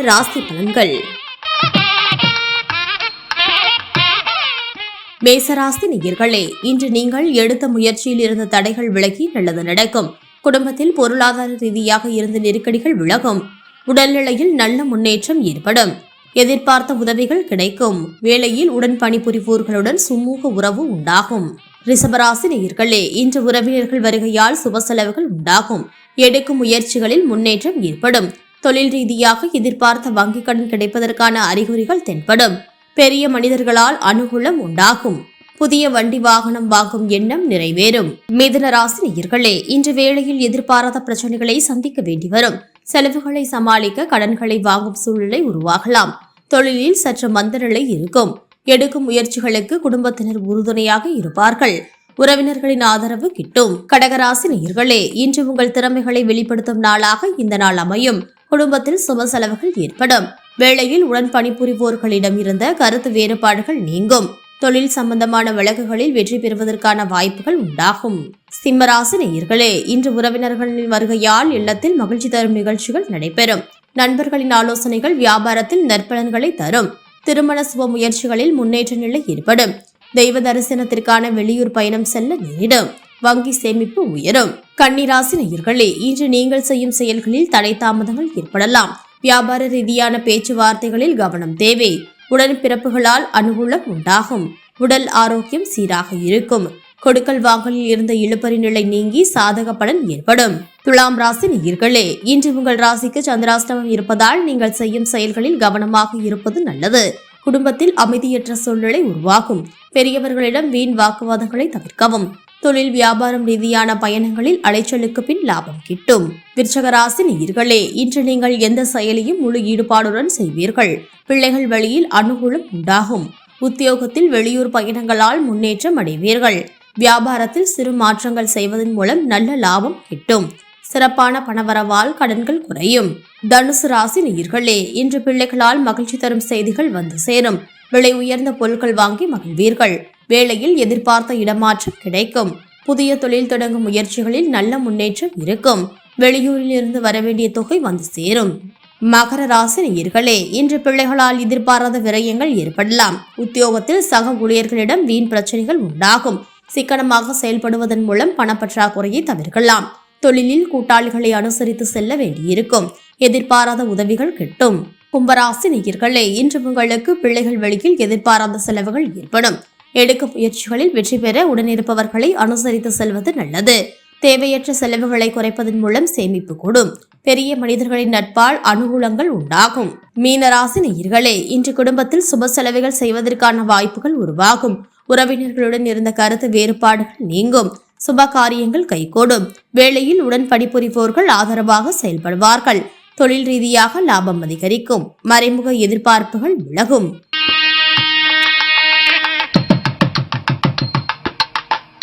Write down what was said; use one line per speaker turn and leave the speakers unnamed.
ராசி பலன்கள். மேசராசி நேயர்களே, இன்று நீங்கள் எடுத்த முயற்சியில் இருந்த தடைகள் விலகி நல்லது நடக்கும். குடும்பத்தில் பொருளாதார ரீதியாக இருந்த நெருக்கடிகள் விலகும். உடல்நிலையில் நல்ல முன்னேற்றம் ஏற்படும். எதிர்பார்த்த உதவிகள் கிடைக்கும். வேலையில் உடன் பணிபுரிவோர்களுடன் சுமூக உறவு உண்டாகும். ரிஷபராசி நேயர்களே, இன்று உறவினர்கள் வருகையால் சுப செலவுகள் உண்டாகும். எடுக்கும் முயற்சிகளில் முன்னேற்றம் ஏற்படும். தொழில் ரீதியாக எதிர்பார்த்த வங்கிக் கடன் கிடைப்பதற்கான அறிகுறிகள் தென்படும். பெரிய மனிதர்களால் அனுகூலம் உண்டாகும். புதிய வண்டி வாகனம் வாங்கும் எண்ணம் நிறைவேறும். மிதுன ராசி நேயர்களே, இன்று வேளையில் எதிர்பாராத பிரச்சனைகளை சந்திக்க வேண்டி வரும். செலவுகளை சமாளிக்க கடன்களை வாங்கும் சூழ்நிலை உருவாகலாம். தொழிலில் சற்று மந்தநிலை இருக்கும். எடுக்கும் முயற்சிகளுக்கு குடும்பத்தினர் உறுதுணையாக இருப்பார்கள். உறவினர்களின் ஆதரவு கிட்டும். கடகராசி நேயர்களே, இன்று உங்கள் திறமைகளை வெளிப்படுத்தும் நாளாக இந்த நாள் அமையும். குடும்பத்தில் சுப செலவுகள் ஏற்படும். வேளையில் உடன் பணிபுரிவோர்களிடம் இருந்த கருத்து வேறுபாடுகள் நீங்கும். தொழில் சம்பந்தமான வழக்குகளில் வெற்றி பெறுவதற்கான வாய்ப்புகள் உண்டாகும். சிம்மராசி நேயர்களே, இன்று உறவினர்களின் வருகையால் இல்லத்தில் மகிழ்ச்சி தரும் நிகழ்ச்சிகள் நடைபெறும். நண்பர்களின் ஆலோசனைகள் வியாபாரத்தில் நற்பலன்களை தரும். திருமண சுப முயற்சிகளில் முன்னேற்ற நிலை ஏற்படும். தெய்வ தரிசனத்திற்கான வெளியூர் பயணம் செல்ல நேரிடும். வங்கி சேமிப்பு உயரும். கன்னிராசி நேயர்களே, இன்று நீங்கள் செய்யும் செயல்களில் தடை தாமதங்கள் ஏற்படலாம். வியாபார ரீதியான பேச்சுவார்த்தைகளில் கவனம் தேவை. உடன் பிறப்புகளால் அனுகூலம் உண்டாகும். உடல் ஆரோக்கியம் சீராக இருக்கும். கொடுக்கல் வாங்கலில் இருந்த இழுபறி நிலை நீங்கி சாதக பலன் ஏற்படும். துலாம் ராசி நேயர்களே, இன்று உங்கள் ராசிக்கு சந்திராஷ்டமம் இருப்பதால் நீங்கள் செய்யும் செயல்களில் கவனமாக இருப்பது நல்லது. குடும்பத்தில் அமைதியற்ற சூழ்நிலை உருவாகும். பெரியவர்களிடம் வீண் வாக்குவாதங்களை தவிர்க்கவும். தொழில் வியாபாரம் ரீதியான பயணங்களில் அலைச்சலுக்கு பின் லாபம் கிட்டும். விருச்சக ராசி நேயர்களே, இன்று நீங்கள் எந்த செயலையும் முழு ஈடுபாடுடன் செய்வீர்கள். பிள்ளைகள் வழியில் அனுகூலம் உண்டாகும். உத்தியோகத்தில் வெளியூர் பயணங்களால் முன்னேற்றம் அடைவீர்கள். வியாபாரத்தில் சிறு மாற்றங்கள் செய்வதன் மூலம் நல்ல லாபம் கிட்டும். சிறப்பான பணவரவால் கடன்கள் குறையும். தனுசு ராசி நேயர்களே, இன்று பிள்ளைகளால் மகிழ்ச்சி தரும் செய்திகள் வந்து சேரும். விலை உயர்ந்த பொருட்கள் வாங்கி மகிழ்வீர்கள். வேளையில் எதிர்பார்த்த இடமாற்றம் கிடைக்கும். புதிய தொழில் தொடங்கும் முயற்சிகளில் நல்ல முன்னேற்றம் இருக்கும். வெளியூரில் இருந்து வரவேண்டிய தொகை வந்து சேரும். மகர ராசி நேயர்களே, இன்று பிள்ளைகளால் எதிர்பாராத விரயங்கள் ஏற்படலாம். உத்தியோகத்தில் சக ஊழியர்களிடம் வீண் பிரச்சனைகள் உண்டாகும். சிக்கனமாக செயல்படுவதன் மூலம் பணப்பற்றாக்குறையை தவிர்க்கலாம். தொழிலில் கூட்டாளிகளை அனுசரித்து செல்ல வேண்டியிருக்கும். எதிர்பாராத உதவிகள் கிட்டும். கும்பராசி நேயர்களே, இன்று உங்களுக்கு பிள்ளைகள் வழியில் எதிர்பாராத செலவுகள் ஏற்படும். எடுக்கும் முயற்சிகளில் வெற்றி பெற உடனிருப்பவர்களை அனுசரித்து செல்வது நல்லது. தேவையற்ற செலவுகளை குறைப்பதன் மூலம் சேமிப்பு கூடும். பெரிய மனிதர்களின் நட்பால் அனுகூலங்கள் உண்டாகும். மீனராசி நேயர்களே, இன்று குடும்பத்தில் சுப செலவுகள் செய்வதற்கான வாய்ப்புகள் உருவாகும். உறவினர்களுடன் இருந்த கருத்து வேறுபாடுகள் நீங்கும். சுப காரியங்கள் கைகூடும். வேளையில் உடன் பணிபுரிவோர்கள் ஆதரவாக செயல்படுவார்கள். தொழில் ரீதியாக லாபம் அதிகரிக்கும். மறைமுக எதிர்பார்ப்புகள் விலகும்.